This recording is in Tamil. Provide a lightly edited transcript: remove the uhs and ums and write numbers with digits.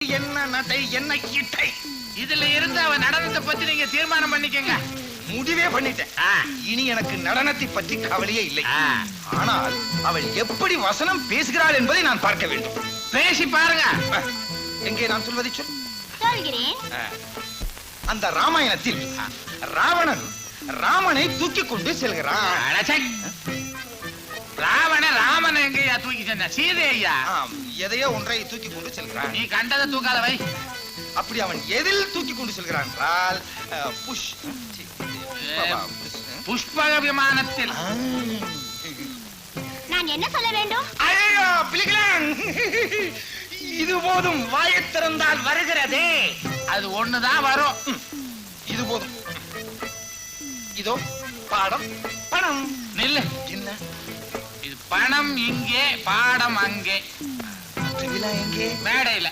என்ன நடை என்ன கிட்டை இதுல இருந்து அவன் நடனத்தை பத்தி நீங்க தீர்மானம் பண்ணிக்கங்க. முடிவே பண்ணிட்டேன். இனி எனக்கு நடனத்தை பற்றி கவலையே இல்லை. ஆனால் அவள் எப்படி வசனம் பேசுகிறாள் என்பதை நான் பார்க்க வேண்டும். பேசி பாருங்க. எங்கே நான் சொல்வதை சொல். சொல்கிறேன். அந்த ராமாயணத்தில் ராவணன் ராமனை தூக்கி கொண்டு செல்கிறான். ராமனை எங்கயா தூக்கி சென்ன? சீதையா? எதையோ ஒன்றை தூக்கி கொண்டு செல்கிறான். நீ கண்டதை தூக்காத வை. அப்படி அவன் எதில் தூக்கி கொண்டு செல்கிறான் என்றால் புஷ்பக விமானத்தில். நான் என்ன சொல்ல வேண்டும்? ஐயோ பிலிகளான், இது போதும். வாயைத் திறந்தால் வருகிறதே. அது ஒண்ணுதான் வரும். இது போதும். இதோ பாடம் பணம். நில்லு. என்ன இது பணம் இங்கே, பாடம் அங்கே. எங்கே? மேடையில.